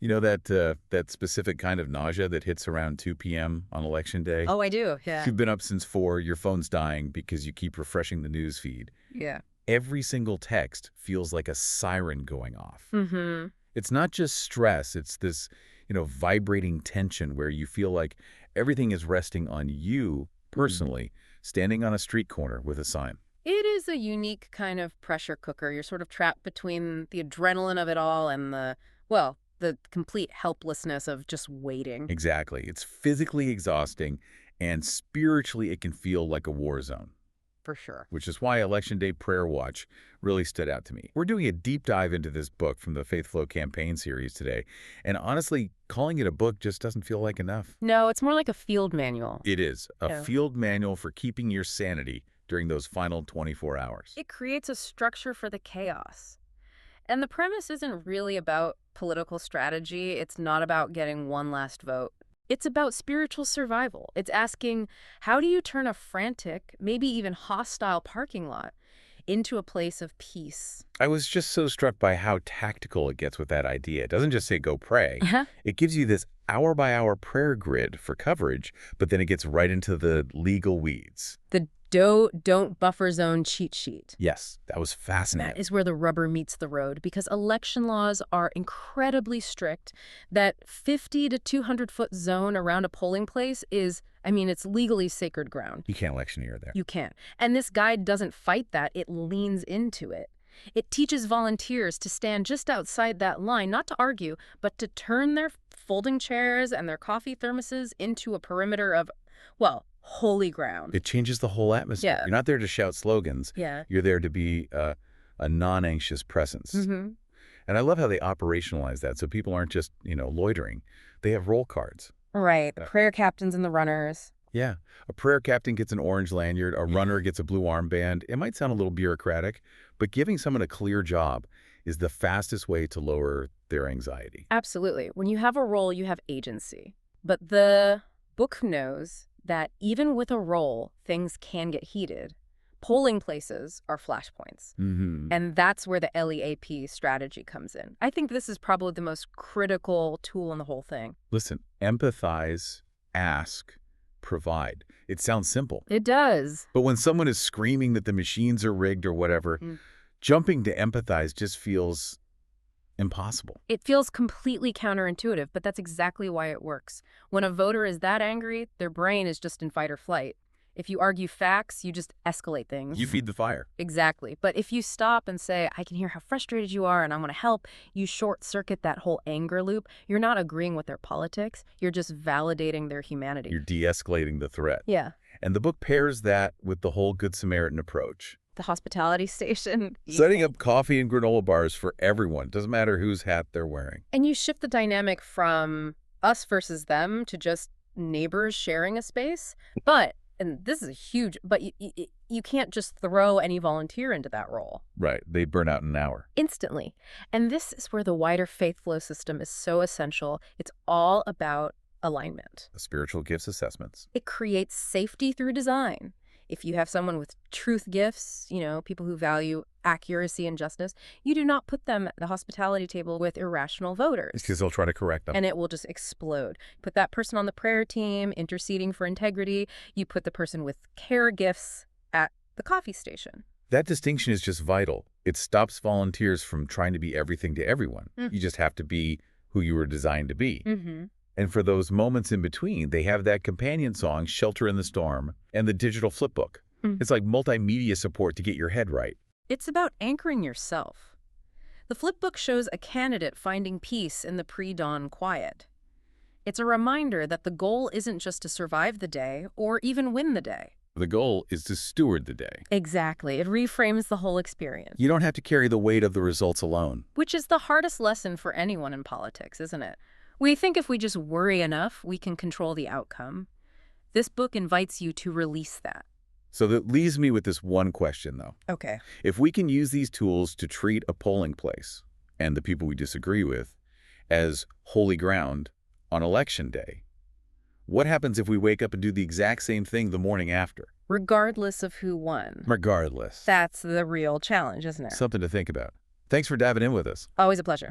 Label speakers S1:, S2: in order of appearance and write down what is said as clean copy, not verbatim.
S1: You know that specific kind of nausea that hits around 2 p.m. on Election Day?
S2: Oh, I do.
S1: If
S2: Yeah.
S1: you've been up since 4, your phone's dying because you keep refreshing the news feed.
S2: Yeah.
S1: Every single text feels like a siren going off.
S2: Mm-hmm.
S1: It's not just stress, it's this, vibrating tension where you feel like everything is resting on you personally, standing on a street corner with a sign.
S2: It is a unique kind of pressure cooker. You're sort of trapped between the adrenaline of it all and the complete helplessness of just waiting.
S1: Exactly. It's physically exhausting, and spiritually it can feel like a war zone,
S2: For sure.
S1: which is why Election Day Prayer Watch really stood out to me. We're doing a deep dive into this book from the FaithFlow Campaign Series today, and honestly, calling it a book just doesn't feel like enough.
S2: No, it's more like a field manual.
S1: It is a
S2: Yeah.
S1: field manual for keeping your sanity during those final 24 hours.
S2: It creates a structure for the chaos. And the premise isn't really about political strategy. It's not about getting one last vote. It's about spiritual survival. It's asking, how do you turn a frantic, maybe even hostile parking lot into a place of peace?
S1: I was just so struck by how tactical it gets with that idea. It doesn't just say go pray.
S2: Uh-huh.
S1: It gives you this hour-by-hour prayer grid for coverage, but then it gets right into the legal weeds.
S2: The don't buffer zone cheat sheet.
S1: Yes, that was fascinating.
S2: That is where the rubber meets the road, because election laws are incredibly strict. That 50 to 200-foot zone around a polling place is, it's legally sacred ground.
S1: You can't electioneer there.
S2: You can't. And this guide doesn't fight that. It leans into it. It teaches volunteers to stand just outside that line, not to argue, but to turn their folding chairs and their coffee thermoses into a perimeter of, holy ground.
S1: It changes the whole atmosphere.
S2: Yeah.
S1: You're not there to shout slogans.
S2: Yeah.
S1: You're there to be a non-anxious presence.
S2: Mm-hmm.
S1: And I love how they operationalize that, so people aren't just, loitering. They have roll cards.
S2: Right. The prayer captains and the runners.
S1: Yeah. A prayer captain gets an orange lanyard, a runner gets a blue armband. It might sound a little bureaucratic, but giving someone a clear job is the fastest way to lower their anxiety.
S2: Absolutely. When you have a role, you have agency. But the book knows that even with a role, things can get heated. Polling places are flashpoints.
S1: Mm-hmm.
S2: And that's where the LEAP strategy comes in. I think this is probably the most critical tool in the whole thing.
S1: Listen, empathize, ask, provide. It sounds simple.
S2: It does.
S1: But when someone is screaming that the machines are rigged or whatever, jumping to empathize just feels impossible.
S2: It feels completely counterintuitive, but that's exactly why it works. When a voter is that angry, their brain is just in fight or flight. If you argue facts, you just escalate things.
S1: You feed the fire.
S2: Exactly. But if you stop and say, I can hear how frustrated you are and I want to help, you short-circuit that whole anger loop. You're not agreeing with their politics. You're just validating their humanity.
S1: You're de-escalating the threat.
S2: Yeah.
S1: And the book pairs that with the whole Good Samaritan approach.
S2: The hospitality station.
S1: Setting up coffee and granola bars for everyone. Doesn't matter whose hat they're wearing.
S2: And you shift the dynamic from us versus them to just neighbors sharing a space. But, and this is but you can't just throw any volunteer into that role.
S1: Right. They burn out in an hour.
S2: Instantly. And this is where the wider FaithFlow system is so essential. It's all about alignment.
S1: The spiritual gifts assessments.
S2: It creates safety through design. If you have someone with truth gifts, people who value accuracy and justice, you do not put them at the hospitality table with irrational voters.
S1: Because they'll try to correct them.
S2: And it will just explode. Put that person on the prayer team, interceding for integrity. You put the person with care gifts at the coffee station.
S1: That distinction is just vital. It stops volunteers from trying to be everything to everyone. You just have to be who you were designed to be.
S2: Mm-hmm.
S1: And for those moments in between, they have that companion song, Shelter in the Storm, and the digital flipbook. It's like multimedia support to get your head right.
S2: It's about anchoring yourself. The flipbook shows a candidate finding peace in the pre-dawn quiet. It's a reminder that the goal isn't just to survive the day or even win the day.
S1: The goal is to steward the day.
S2: Exactly. It reframes the whole experience.
S1: You don't have to carry the weight of the results alone.
S2: Which is the hardest lesson for anyone in politics, isn't it? We think if we just worry enough, we can control the outcome. This book invites you to release that.
S1: So that leaves me with this one question, though.
S2: Okay.
S1: If we can use these tools to treat a polling place and the people we disagree with as holy ground on Election Day, what happens if we wake up and do the exact same thing the morning after?
S2: Regardless of who won.
S1: Regardless.
S2: That's the real challenge, isn't it?
S1: Something to think about. Thanks for diving in with us.
S2: Always a pleasure.